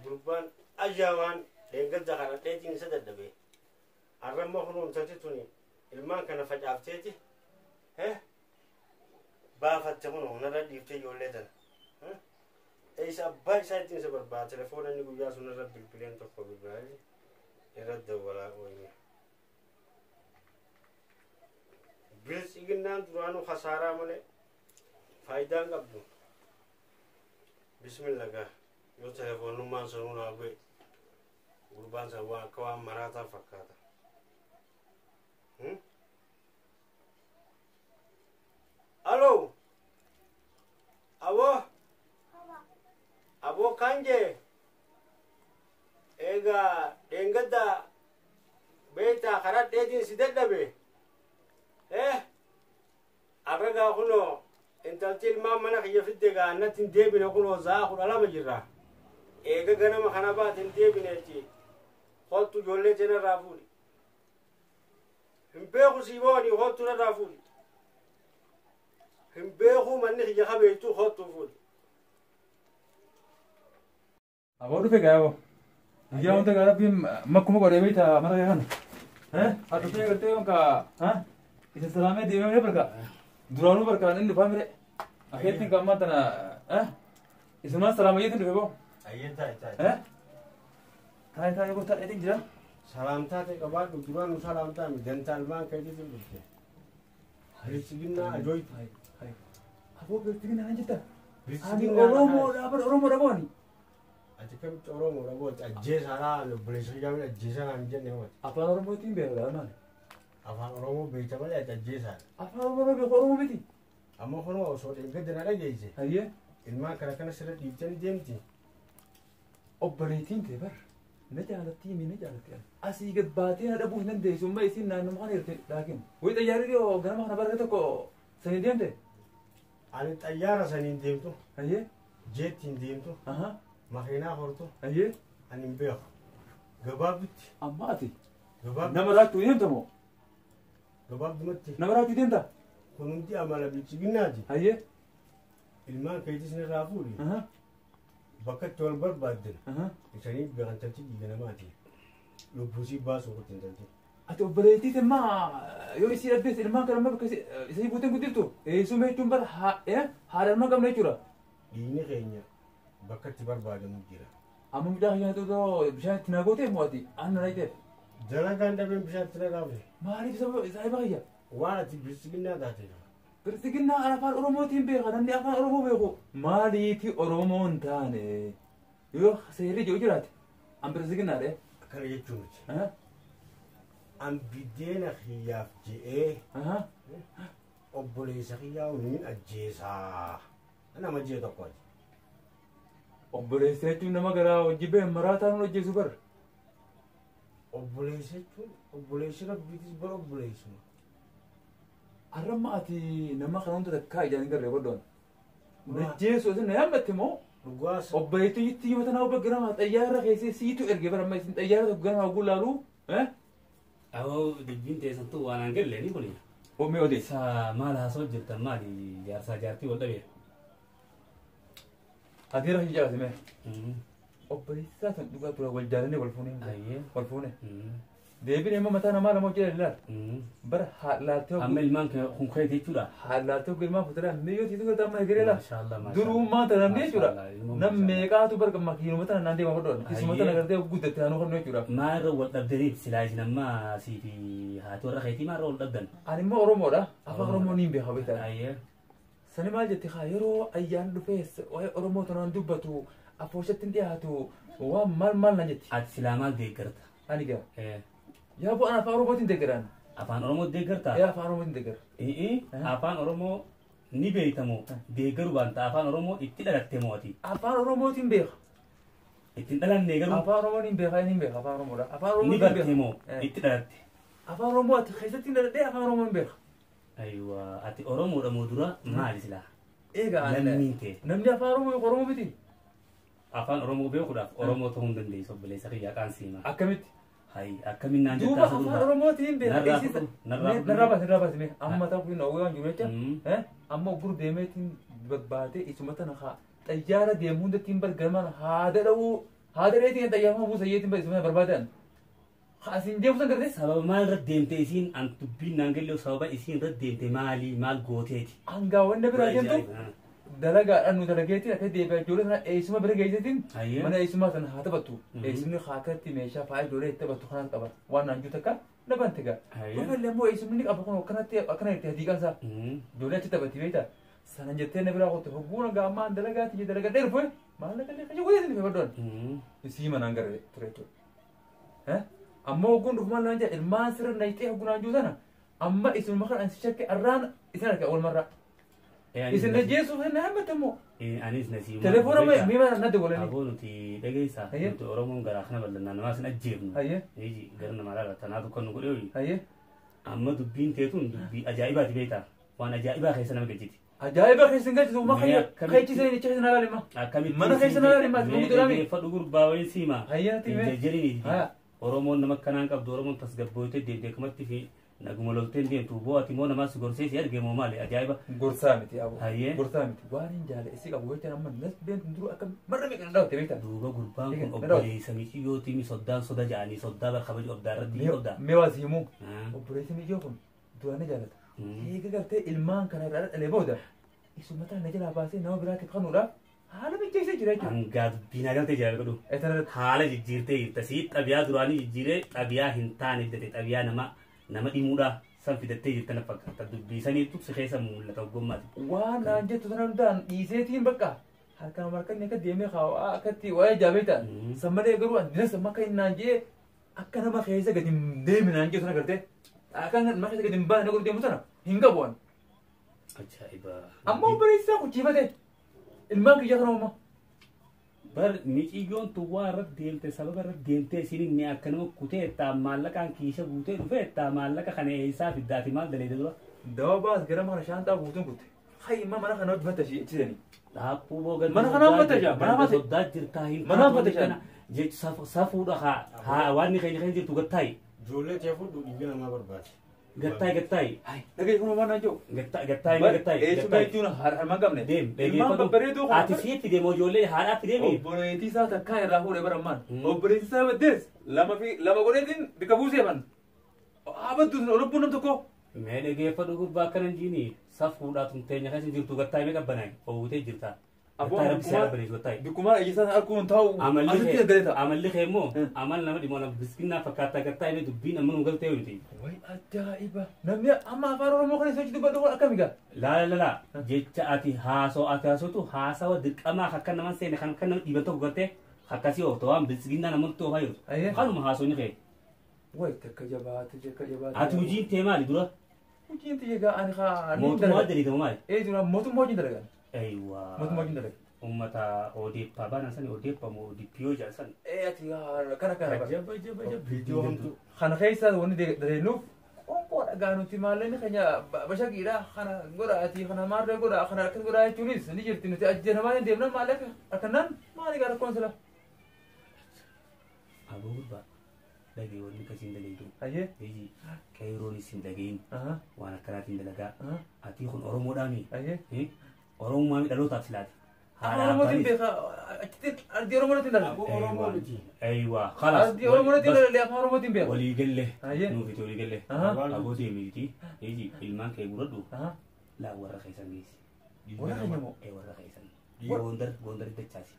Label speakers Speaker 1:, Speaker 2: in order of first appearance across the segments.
Speaker 1: gurbaan ajaa'aan deeggarsa kana dheetiin isa dadhabee arrama kunuunsatti tuni ilmaan kana facaafteeti baafatte kun hunarra dhiiftee ijoollee tana isa abbaa isaa ittiin isa barbaada telefoona inni guyyaa sun irra bilbileen tokko bilbilaa irra dawwalaa ooyine bilisiginnaan duraanuu hasaaraa malee faayidaan qabdu bismillah gaa yoo telefoonummaan sanuu naa bu'e gurbaan san waan akka waan maraataa fakkaata alo abo kanje egaa deengadda beektaa karaa dheetiin si dadhabe arragaa kunoo intalti ilmaan mana kiyya fidde gaa annatti hin deebine kunoo zaa 12 jirra eega ganama kana baate hin deebineeti holtu ijoollee jenarraa fuudhi hin beeku siibooni holtu narraa fuudhi hin beeku manni kiyya kabeeytu holtu fuudhi
Speaker 2: Aboo dhufe gaayoo. Guyyaa wanta gaafii makkuma godhee beekta mara kana. Adda gartee yonka isa salaamee deemee barka. Duraanuu barkaan inni dhufaa mire. Akeettiin kan ammaa tana isumaan salaamayyeetiin dhufe boo.
Speaker 1: Ayyee taa'e.
Speaker 2: Taa'e boo taa'eetiin jira.
Speaker 1: Salaamtaa ta'e qabaadhu duraanuu salaamtaa mi dantaa ilmaan keetiitiin dhufte. Bilisiginnaa ajooytu.
Speaker 2: Aboo bilisiginnaa nan jetta.
Speaker 1: Bilisiginnaa
Speaker 2: Oromoodha booni.
Speaker 1: ati kamitti Oromoodha booti ajjeesaadhaa obboleessa jaamil ajjeesaa hin jenne himati.
Speaker 2: Afaan Oromootiin beekaa maali?
Speaker 1: Afaan Oromoo beekta malee ati ajjeesaadha.
Speaker 2: Afaan Oromoo beeku Oromoo miti.
Speaker 1: Amma kunoo osoo deeggadda na dhageesse.
Speaker 2: Hayyee.
Speaker 1: Ilmaan kana sirra dhiibtanii deemti.
Speaker 2: Obboleettiin ta'e bar na jaalatti mi na jaalatti asii gad baatee na dhabuu hin dandeessu amma isiin naannoo kana hirte laakiin wayi xayyaarri yoo ganama kana barate tokko sanii deemte.
Speaker 1: Ani xayyaara saniin deemtu.
Speaker 2: Hayyee.
Speaker 1: Jeettiin deemtu. Makiinaa hortu.
Speaker 2: Hayyee.
Speaker 1: Ani hin beeku. Gabaabdutti.
Speaker 2: Amma ati.
Speaker 1: Gabaabdutti.
Speaker 2: Nama raachuu deemta moo?
Speaker 1: Gabaabdumatti.
Speaker 2: Nama raachuu deemta?
Speaker 1: Kun hundi amala bilchiginnaati.
Speaker 2: Hayyee.
Speaker 1: Ilmaan keetis nirraa fuudhi. Bakka itti wal barbaaddan. Isanii beekantalti dhiiga namaati. Lubbusii baasuu qotti hin talti.
Speaker 2: Ati obboleettii immaa yoo isii dhabdees ilmaan kana bakka isii buuteen guddiftu eessuma jechuun bara haadha ilmaan qabna jechuudha.
Speaker 1: Dhiigni keenya bakka itti barbaadamu jira.
Speaker 2: Amma midhaan keenya tutoo bishaan itti naqootee mo'ati aannan ayiteef.
Speaker 1: Dalagaan dhabeen bishaan itti naqaafne.
Speaker 2: Maaliif isaa bakayya?
Speaker 1: Waan ati bilisiginnaa taateef.
Speaker 2: Bilisiginnaa afaan Oromootiin beeka namni afaan Oromoo beeku. Maaliifi Oromoo hin taane yoo seerri jiru jiraate an bilisiginnaa dhee.
Speaker 1: Akkana jechuun miti. An biddeena kiyyaaf je'ee obboleessa kiyyaa waliin ajjeesaa. Nama jee tokkooti.
Speaker 2: Obboleessa jechuun nama garaa hojii ba'e maraataan hojjeessu bara.
Speaker 1: Obboleessa jechuun obboleessi rabbiitis bara obboleessuma.
Speaker 2: Arrama ati nama kana hunda takkaa ijaan hin garree goddoon. Najjeessu isin na yaammatte moo?
Speaker 1: Dhugaasa.
Speaker 2: Obboleettii itti yoo tanaa obbo ganama xayyaara keessee siitu erge bara amma isin xayyaara tokko ganama oguu laaluu.
Speaker 3: Awoo dubbiin teessattuu waan aan galle ni kuni.
Speaker 2: Oomee odee.
Speaker 3: Saa maal haasoo jirtan maali jaarsaa jaartii wal dhabee.
Speaker 2: Adeera hin jaalatame. Obboleessaa san dhugaa tura wal jaalannee wal fuunee.
Speaker 3: Ayyee.
Speaker 2: Wal fuune. Deebiin immoo mataa namaa lama hojjeta ilaal. Bara haadhalaatee
Speaker 3: amma ilmaan kun ka'e jechuudha.
Speaker 2: haadhalaatee ilmaa fuutadhaa miyyoo tiitu galtaa mana egeree laa.
Speaker 3: Maashaallah maashaallah.
Speaker 2: Durummaa tanamne jechuudha. Nam meeqaatu barka makiinuma tana naan deema hodhoon. Isuma tana gartee guddatte naannoo kan jechuudha.
Speaker 3: Maarra wal dhabdaniif silaa isin amma asii fi haati warra keetii maarra wal dhabdan.
Speaker 2: Ani immoo Oromoodha. Afaan Oromoo niin beeka beektaa.
Speaker 3: Ayyee.
Speaker 2: Sani maal jette haa yeroo ayyaan dhufees waa'ee Oromoo tanaan dubbatu afooshatti hin dhiyaatu waan maal na jetti.
Speaker 3: Ati silaa maal deeggarta?
Speaker 2: Ani gaa. Yaa bu'aan afaan Oromootiin deeggaraan.
Speaker 3: Afaan Oromoo deeggartaa?
Speaker 2: Afaan Oromootiin deeggara.
Speaker 3: Afaan Oromoo ni beektamoo deeggaru baanta afaan Oromoo itti dhalatte mo'ati.
Speaker 2: Afaan Oromootiin beeka.
Speaker 3: Ittiin dhalanne garuu.
Speaker 2: Afaan Oromootiin beeka inni beeka afaan Oromoodha. Afaan
Speaker 3: Ni
Speaker 2: Oromootiin
Speaker 3: bartee moo itti dhalatte?
Speaker 2: Afaan Oromoo ati keessatti dhaladhee afaan Oromoon beeka.
Speaker 3: Aywa ati Oromoodha moo dura maali silaa?
Speaker 2: Eegaa
Speaker 3: Lammiin ta'e.
Speaker 2: namni afaan Oromoo miti.
Speaker 3: Afaan Oromoo beekuudhaaf Oromoo ta'uu hin dandeessu obboleessa kiyyaa qaansiima.
Speaker 2: Akkamitti?
Speaker 3: Hayi akkamiin naan
Speaker 2: Duuba
Speaker 3: jettaa
Speaker 2: afaan Oromootiin beeka. Narraa baasee mee amma ta'u kun waan jiru jecha amma gurra deemeetiin babbaatee isuma tana haa xayyaara deemu hundattiin bargaman haada dha'uu haada dheetiin xayyaafama buusa yeetiin barsiifama barbaadan asin deemu san gartee
Speaker 3: sababa maal irra deemte isiin an dubbiin naan gallee sababa isiin irra deemte maali maal gooteeti
Speaker 2: hangaa wanda biraa deemtu dalagaadhaan nu dalageetiin akka deebi'aa ijoollee sana eessuma bira geessitiin mana eessumaa sana haa taphattu eessumni haakatti meeshaa faaya ijoollee itti taphattu kanaas qaba waan naanjuu takka nabante gaa dhufellee immoo eessumni qaba kun akkanatti akkana itti hadiiqansaa ijoollee achi taphatti beektaa sanan jettee na biraa qotte hogguuna gaammaan dalagaati jee dalagadhee dhufe maallaqa illee kaje godheesin fefaddoon isii manaan gara ture jechuudha ammoo hogguun dhufumaan laan jaa ilmaan sirra nayxee hogguun naanjuu sana amma isinuma kan ansi shakke arraan isin arga walmarraa isin najeessuuf hin hammatammoo
Speaker 3: anis nasiimu
Speaker 2: telefoona miima nadde golani
Speaker 3: aboo nuti dhageessaa nuti oromoon garaa kana bal'annaa namaa sin ajjeefnu eeji gara namaa laala tanaatu kan nu godhe hoyi amma dubbiin teetun dubbii ajaa'ibaati beektaa waan ajaa'ibaa keessa nama gajjiti
Speaker 2: ajaa'iba keessa hin galchisu ma kayyachisanii icha keessa nagaalima mana keessa nagaalima
Speaker 3: mee fadhu gurbaa wayii siima jajjariini oromoon nama kanaan qabdu oromoon tasgabbooyte deemteekumatti fi naguma lolteen deemtu boo ati moo namaas gorsee si arge moo maali ajaa'iba
Speaker 2: gorsaa miti abu gorsaa miti waan hin jaale isii qabu waytan amma nas beentu duru akka marra meeqan dhaawte beektaa
Speaker 3: duuba gurbaan kun obboleessa miixiyyoo tiimi soddaan soda ja'anii soddaa bar kabaju obdaa irratti soddaa
Speaker 2: mee waa si himuu obboleessi miixiyyoo kun duraan ni jaalata eega gartee ilmaan kana irraa dhalee booda isummataan na jalaa baasee nama biraatiif kanuudhaaf haala mijjeessee jira jechuudha.
Speaker 3: Hangaa dubbiin agartee jira godhu. Haala jijjiirtee jirta sii xabiyaa duraanii jijjiiree xabiyaa hin taane fidate xabiyaa nama dhimuudhaa san fidattee jirta na fakkaata dubbii saniitu si keessa mul'ata ogummaati.
Speaker 2: Waan naan jettu sana hundaan dhiiseetiin bakka harkaan markanni akka deemee kaawaa akkatti waa'ee jaabee ta'a. Sammalee garuu andina samma akka hin naan jee akka nama keessa gadi hin deemi naan jettu sana gartee akka nama keessa gadi hin baane godhu deemu sana hin qabu waan.
Speaker 3: Ajaa'iba.
Speaker 2: Ammoo bareechisaa kuchiifate. Ilmaan kiyya kana uumaa.
Speaker 3: Bar miiciyyoon tuwwaa irratti deemte sababa irratti deemtee isin ni akka nama kutee ittaa maallaqaan kiisha guutee dhufe ittaa maallaqa kana eessaa fiddaati maal dalee dura.
Speaker 2: Dawa baas gara mana shaantaa guutuun kutte. Hayi imma mana kana hojii fattashi ittisanii.
Speaker 3: Dhaabbuu boogan.
Speaker 2: Mana kana fattasha. Mana fattasha.
Speaker 3: Soddaa jirtaa hin.
Speaker 2: Mana fattasha.
Speaker 3: Jecha safuudha haa waan ni keenya jirtu gattaayi.
Speaker 1: Ijoollee kee fudhu dhiiga namaa barbaade.
Speaker 3: Gattaayi.
Speaker 2: Dhagee kuma waan najoo.
Speaker 3: Gattaayi.
Speaker 2: Eessuma jechuun harma qabne.
Speaker 3: Deem.
Speaker 2: Ilmaan babbareedoo
Speaker 3: ati siitti deemoo ijoollee haadhaatti deemi.
Speaker 2: Obboleettii isaa takkaa irraa fuudhee barammaan. Obboleettii isaa baddees lama godheetiin bika buusee ban. Abattu lubbuun nam tokko.
Speaker 3: Mee dhageeffadhu gurbaa akkana hin jiini safuudhaa tumteenya kan jirtu gattaayi mee qabbanaayi oowwitee jirta.
Speaker 2: Bikkuma ijjisaa arguun ta'u asitti galeeta.
Speaker 3: Amalli kee immoo amal nama dhimma nama biskinnaa fakkaata gattaayi mee dubbiin amma nu galtee miti.
Speaker 2: Way ajaa'iba namni amma afaan oromoo kana isa dubbatu kun akkamiga.
Speaker 3: Laa jecha ati haasotu haasawa dirqamaa akka nama seene kan nama dhiiban tokko gartee akkasii oofta waan biskinnaa namoonni ta'u fayyadu. Kanuma haasonni kee.
Speaker 2: Way takka jabaate.
Speaker 3: Ati hojiin tee maali dura?
Speaker 2: Hojiin tee egaa ani haa.
Speaker 3: Mootummaa daliitamu maali?
Speaker 2: Dura mootummaa hojiin dalagan.
Speaker 3: Aywa.
Speaker 2: Mootummaa hojiin dalagan.
Speaker 3: Ummata odeeffaa baana sani odeeffamu ODPO jaalsan.
Speaker 2: Ati kana.
Speaker 3: Jaba.
Speaker 2: Viidiyoo hamtu. Kana keessa wanni dareenuuf qonkoo dhagaa nuti maalleen keenya bashaqiidha kana godha ati kana maarree godha kana akkas godha jechuunis ni jirti nuti ajjeefamaa hin deemnan maallaqa akkanaan maali gaara koonsila.
Speaker 3: Aboo gurbaa dhagee wanni kasiin daleetu.
Speaker 2: Ayyee.
Speaker 3: Eeyi qeeroonis hin dhageen waan akkanaatiin dalagaa. Ati kun Oromoodhaami.
Speaker 2: Ayyee.
Speaker 3: Oromummaa dhalootaaf silaati.
Speaker 2: Oromotiin beekaa achitti ardii Oromootiin dalaga.
Speaker 1: Oromoo miti.
Speaker 3: Aywa khalaas.
Speaker 2: Ardii Oromootiin dalaga afaan Oromootiin beekaa.
Speaker 3: Walii galle.
Speaker 2: Ayyee.
Speaker 3: Nuufiti walii galle. Aboo deemiti. Eeyi ilmaan kee guradhu. Laa warra keessan geessi.
Speaker 2: Warra keenya moo?
Speaker 3: Warra keessan. Gondar dachaasi.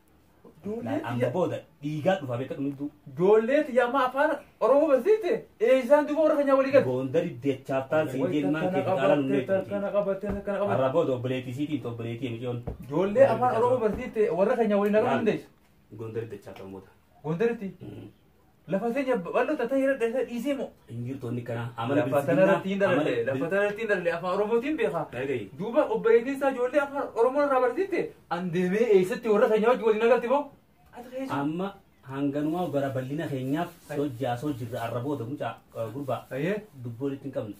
Speaker 3: Amma booda dhiigaa dhufa beeka dhumitu.
Speaker 2: Ijoolleeti yamma afaan Oromoo barsiiste isaan duuba warra keenya walii galle.
Speaker 3: Gondari dachaaftaan siin ilmaan kee dhaalaan hundee.
Speaker 2: Kana qabattee.
Speaker 3: Har'a booda obboleettii siitiin obboleettii mijoon.
Speaker 2: Ijoollee afaan Oromoo barsiiste warra keenya walii nagaa hundeessu.
Speaker 3: Gondari dachaaftaan moota.
Speaker 2: Gondaritti. Lafa seenya bal'oota ta'e irra dhiisee moo?
Speaker 3: Injirtoonni kana
Speaker 2: lafa tanarratti hin dalalle afaan Oromootiin beekaa. Duuba obboleettiin isaa ijoollee afaan Oromoo irraa barsiiste an deemee eessatti warra keenya wajji waliin agarti moo?
Speaker 3: Amma hanganumaa gara bal'ina keenyaaf sojjaa jirra arra booda mucaa gurbaa dubboolitti hin qabne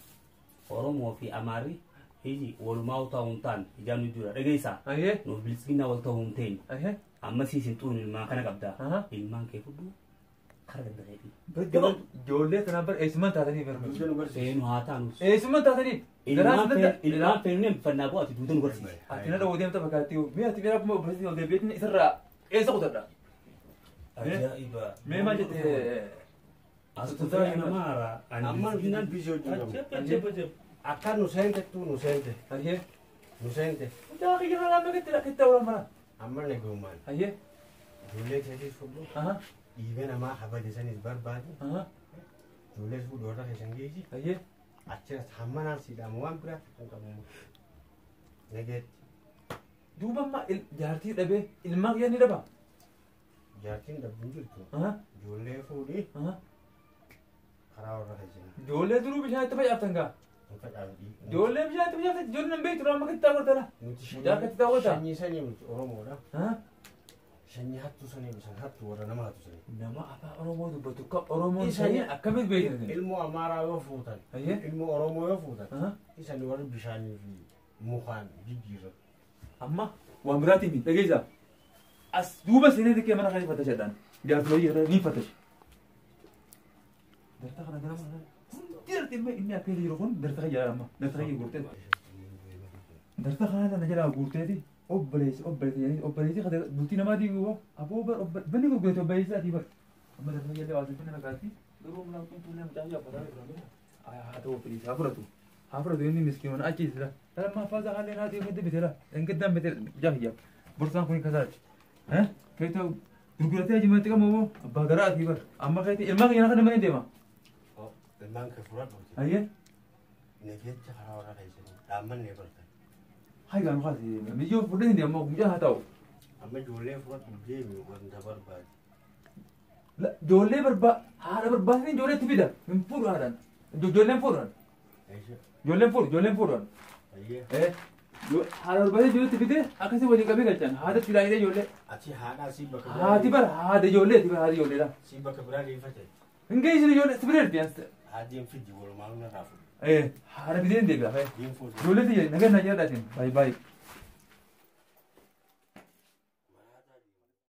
Speaker 3: Oromoo fi Amaarri hiji walumaa ta'uun ta'an ijaan nu jira dhageessaa nuuf bilisiginaa wal ta'uun ta'in amma siisin xuun ilmaan kana qabdaa ilmaan kee fudhu Karga dhaqeeti.
Speaker 2: Ijoollee kanaan bara eessumaan taatanii bara.
Speaker 1: Duuda nu barsiisa.
Speaker 3: Seenu haa taanus.
Speaker 2: Eessumaan taatanii.
Speaker 3: Ilmaan fe'uun fannaa bu'aati duuda nu barsiisa.
Speaker 2: Ati na dhawoo deemta fakkaatti mee ati mee akkuma barsiisa ol deebi'eetiin isarraa eessa qotadha?
Speaker 3: Ajaa'iba.
Speaker 2: Mee maal jettee
Speaker 3: Asxuutaa nama haaraa.
Speaker 1: Amma nan bisoo jiru. Akka nu seentettu nu seente.
Speaker 2: Ayyee.
Speaker 1: Nu seente.
Speaker 2: Mucaa kiyya kanaa meeqatti rakkattaa oolan mara?
Speaker 1: Amma na guumaan.
Speaker 2: Ayyee.
Speaker 1: Ijoollee keessiis fudhu. Dhiiga namaa habadesanis barbaadu. Ijoollees fudhu warra keessan geessi.
Speaker 2: Ayyee.
Speaker 1: Achiras hamma naansiidhamu waan biraatti kan qabamu. Nageetti.
Speaker 2: Duuba amma jaartii dhabee ilmaa kiyya ni dhaba?
Speaker 1: Jaartiin dhabduun jirtu. Ijoollee fuudhii. Karaa warra keessan.
Speaker 2: Ijoollee duruu bishaan itti facaaftan gaa? Ijoollee bishaan itti facaaftan ijoollee nan beektu amma kitti taa'uudhaan. Mucaa akkatti taa'uudhaan.
Speaker 1: Sanyii sanii miti Oromoodha. Sanyii hattuu sanii bisan hattuu warra nama hattu sanii.
Speaker 2: Nama afaan Oromoo dubbatu akka Oromoon sanii akkamitti beektan?
Speaker 1: Ilmoo Amaaraa yoo fuutan. Ilmoo Oromoo yoo fuutan. Isaan warri bishaanii fi mukaan jijjiirran.
Speaker 2: Amma waan biraatiin hin dhageessaa. As duuba seenee xiqqee mana kan fatashadhaan. Jaartii irra ni fatashi. Darta kana ganama hundi inni akka jiru kun darta kan jedhama. Darta kan guurtee. Darta kana na jala guurteeti. Obboleessi kada bultii namaatii gubbaa aboo banni gurgureetti obboleessi ati bar. Amma darta jallee waa suutti nama gaatti. Garuu mana kun tuulee mucaa yaabbataa jira. Haa ta'u firiis haa fudhatu. Haa fudhatu inni miskiinona achiisira. Dhala faaza haallee naatii gadi bitera. Engiddaan bitera jaahiyyaa. Borsaan kun kasaati. Keetaa gurguratee ajimaatti qabamoo abbaa garaatii bar. Amma keetii ilmaan kiyyaa kana mana deema.
Speaker 1: Ilmaan kee fudhadhu.
Speaker 2: Ayyee.
Speaker 1: Nageecha karaa warra keessanii dhaamman nee bartan.
Speaker 2: Hai gaanu kaasi miyyoo fudhee hin deemu mucaa haa ta'u.
Speaker 1: Amma ijoollee fudhadhu deemi wanta barbaade.
Speaker 2: Ijoollee haadha barbaasanii ijoollee itti fida. Hin fuudhu haadhaan. Ijoolleen fuudhan. Ijoolleen fuudhan.
Speaker 1: Ayyee.
Speaker 2: Haadha barbaasanii ijoollee itti fidee akkasii waliin qabee galchan. Haadha itti ilaahidee ijoollee.
Speaker 1: Ati haadhaa si bakka biraa.
Speaker 2: Haati bara haadha ijoolleeti bara haadha ijoolleedha.
Speaker 1: Si bakka biraa deeffate.
Speaker 2: Hin geessin ijoollee si biraa deebi'ansa.
Speaker 1: Haadhiin fiddi walumaa na raafu.
Speaker 2: Haadha fidee hin deebi'a.
Speaker 1: Diin fuudhu.
Speaker 2: Ijoollee nagaa na jedhadhaatiin. Baay'ee baay'ee.